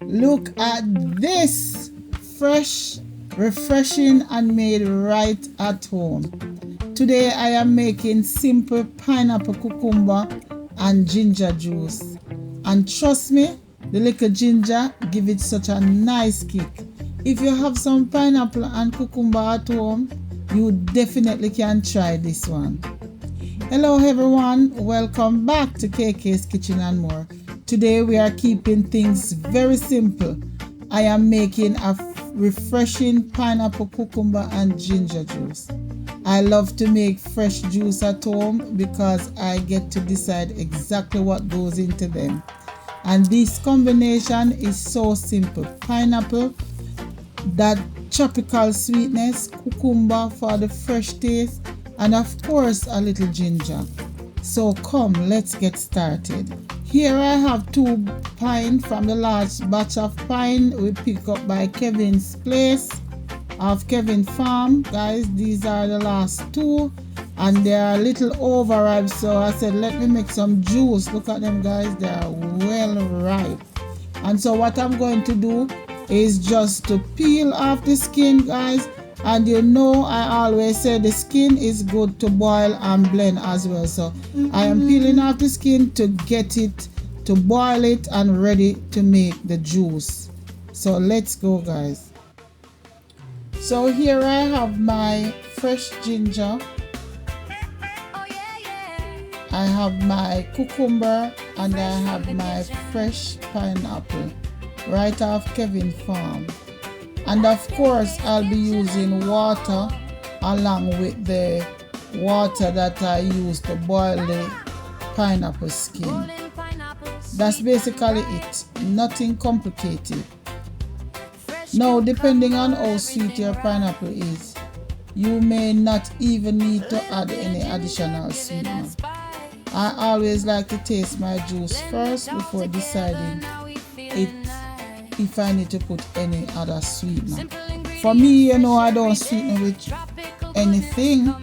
Look at this, fresh, refreshing and made right at home. Today I am making simple pineapple, cucumber and ginger juice. And trust me, the little ginger give it such a nice kick. If you have some pineapple and cucumber at home, you definitely can try this one. Hello everyone, welcome back to KK's Kitchen and More. Today we are keeping things very simple. I am making a refreshing pineapple, cucumber and ginger juice. I love to make fresh juice at home because I get to decide exactly what goes into them. And this combination is so simple. Pineapple, that tropical sweetness, cucumber for the fresh taste, and of course a little ginger. So come, let's get started. Here I have 2 pine from the large batch of pine we pick up by Kevin's place of Kevin Farm. Guys, these are the last 2 and they are a little overripe, so I said let me make some juice. Look at them guys, they are well ripe. And so what I'm going to do is just to peel off the skin, guys. And you know I always say the skin is good to boil and blend as well. So I am peeling off the skin to get it, to boil it and ready to make the juice. So let's go guys. So here I have my fresh ginger. I have my cucumber and I have my fresh pineapple right off Kevin Farm. And of course I'll be using water along with the water that I use to boil the pineapple skin. That's basically it, nothing complicated. Now depending on how sweet your pineapple is, you may not even need to add any additional sweetener. I always like to taste my juice first before deciding if I need to put any other sweetener. For me, you know, I don't sweeten with anything,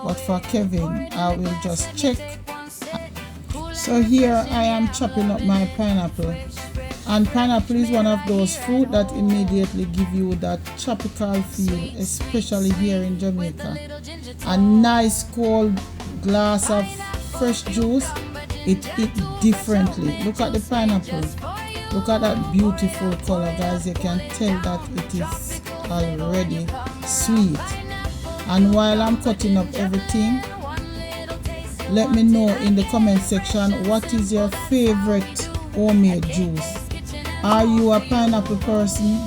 but for Kevin, I will just check. So here I am chopping up my pineapple. And pineapple is one of those fruit that immediately give you that tropical feel, especially here in Jamaica. A nice cold glass of fresh juice, it hits differently. Look at the pineapple. Look at that beautiful color, guys. You can tell that it is already sweet. And while I'm cutting up everything, let me know in the comment section what is your favorite homemade juice. Are you a pineapple person,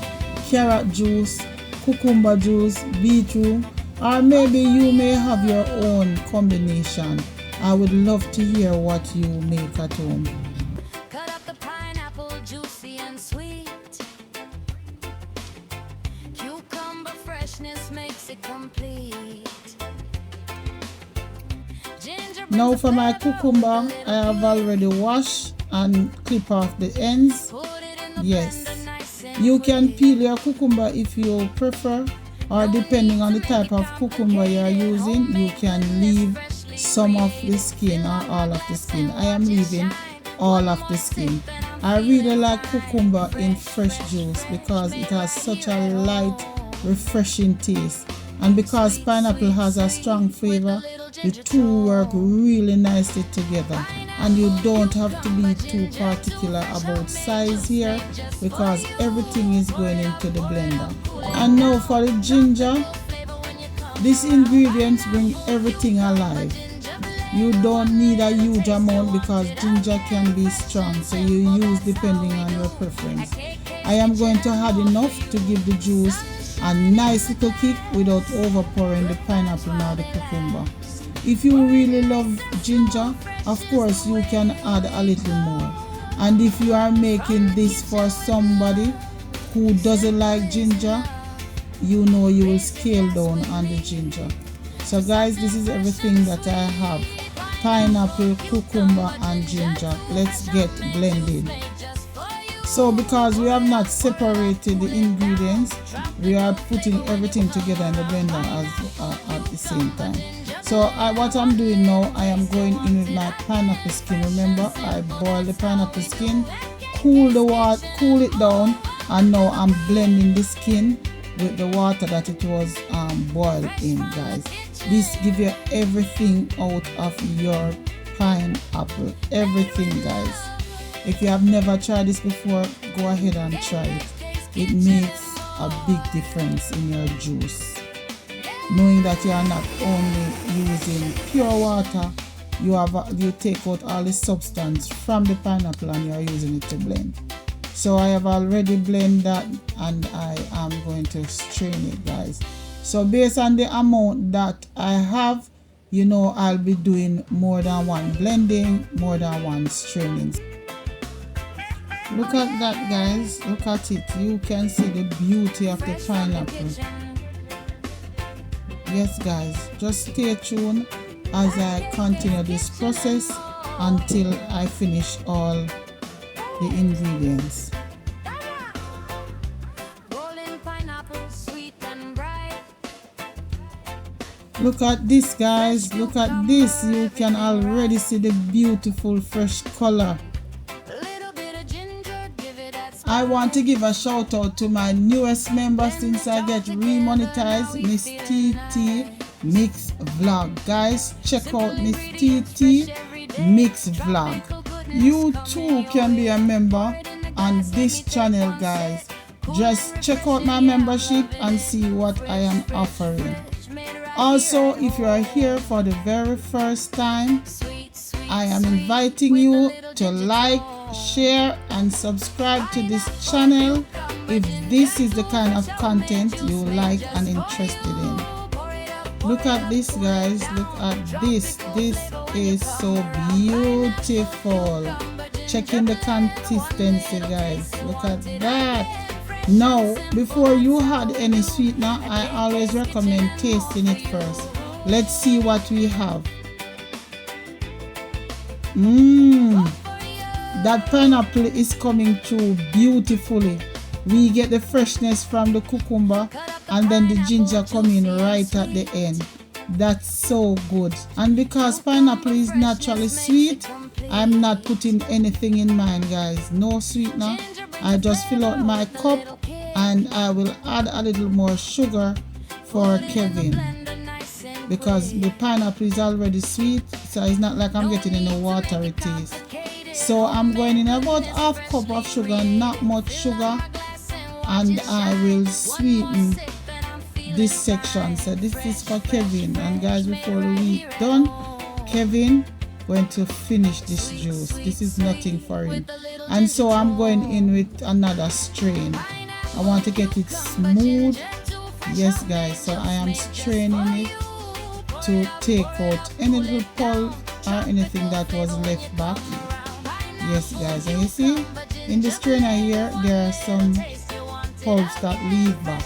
carrot juice, cucumber juice, beetroot, or maybe you may have your own combination. I would love to hear what you make at home. Makes it complete. Now for my cucumber, I have already washed and clip off the ends. Yes, you can peel your cucumber if you prefer, or depending on the type of cucumber you are using, you can leave some of the skin or all of the skin. I am leaving all of the skin. I really like cucumber in fresh juice because it has such a light, refreshing taste, and because pineapple has a strong flavor, the 2 work really nicely together. And you don't have to be too particular about size here because everything is going into the blender. And now for the ginger, these ingredients bring everything alive. You don't need a huge amount because ginger can be strong, so you use depending on your preference. I am going to add enough to give the juice a nice little kick without overpouring the pineapple or the cucumber. If you really love ginger, of course you can add a little more. And if you are making this for somebody who doesn't like ginger, you know you will scale down on the ginger. So guys, this is everything that I have: pineapple, cucumber and ginger. Let's get blended. So because we have not separated the ingredients, we are putting everything together in the blender at the same time. So what I'm doing now, I am going in with my pineapple skin. Remember, I boiled the pineapple skin, cool it down, and now I'm blending the skin with the water that it was boiled in, guys. This gives you everything out of your pineapple, everything, guys. If you have never tried this before, go ahead and try it. It makes a big difference in your juice, knowing that you are not only using pure water, you take out all the substance from the pineapple and you are using it to blend. So I have already blended that, and I am going to strain it, guys. So based on the amount that I have, I'll be doing more than one blending, more than one straining. Look at that, guys. Look at it. You can see the beauty of the pineapple. Yes, guys, just stay tuned as I continue this process until I finish all the ingredients. Look at this, guys. Look at this. You can already see the beautiful fresh color. I want to give a shout out to my newest member since I get remonetized, Miss TT Mix Vlog. Guys, check out Miss TT Mix Vlog. You too can be a member on this channel, guys. Just check out my membership and see what I am offering. Also, if you are here for the very first time, I am inviting you to like, share and subscribe to this channel if this is the kind of content you like and interested in. Look at this, guys. Look at this. This is so beautiful. Checking the consistency, guys. Look at that. Now, before you add any sweetener, I always recommend tasting it first. Let's see what we have. That pineapple is coming through beautifully. We get the freshness from the cucumber and then the ginger coming right at the end. That's so good. And because pineapple is naturally sweet, I'm not putting anything in mine, guys. No sweetener. I just fill out my cup and I will add a little more sugar for Kevin, because the pineapple is already sweet, so it's not like I'm getting any watery taste. So I'm going in about half cup of sugar, not much sugar, and I will sweeten this section. So this is for Kevin, and guys, before the week done, Kevin going to finish this juice. This is nothing for him, and so I'm going in with another strain. I want to get it smooth. Yes, guys, so I am straining it to take out any little pulp or anything that was left back. Yes, guys, and you see in the strainer here there are some pulps that leave back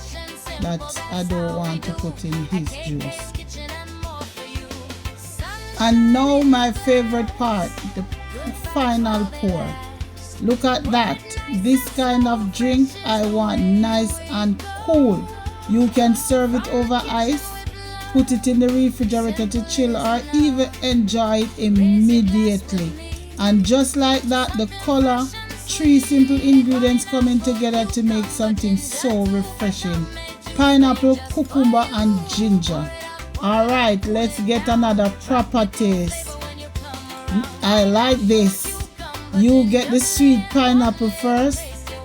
that I don't want to put in his juice. And now my favorite part, the final pour. Look at that. This kind of drink I want nice and cool. You can serve it over ice, put it in the refrigerator to chill, or even enjoy it immediately. And just like that, the color, 3 simple ingredients coming together to make something so refreshing. Pineapple, cucumber and ginger. Alright, let's get another proper taste. I like this. You get the sweet pineapple first,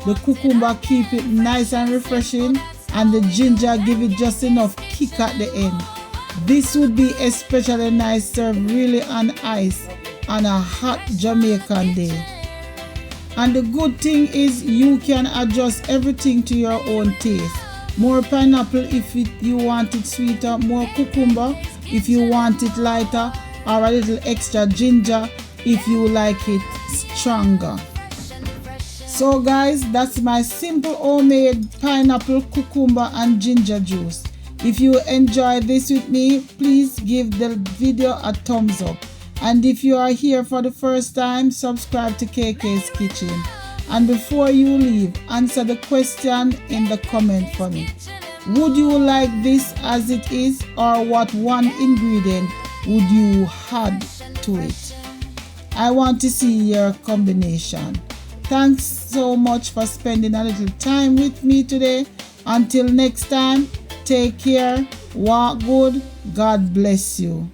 the cucumber keep it nice and refreshing, and the ginger give it just enough kick at the end. This would be especially nice served really on ice on a hot Jamaican day. And the good thing is you can adjust everything to your own taste. More pineapple if you want it sweeter, more cucumber if you want it lighter, or a little extra ginger if you like it stronger. So guys, that's my simple homemade pineapple, cucumber and ginger juice. If you enjoy this with me, please give the video a thumbs up. And if you are here for the first time, subscribe to KK's Kitchen. And before you leave, answer the question in the comment for me. Would you like this as it is, or what one ingredient would you add to it? I want to see your combination. Thanks so much for spending a little time with me today. Until next time, take care, walk good, God bless you.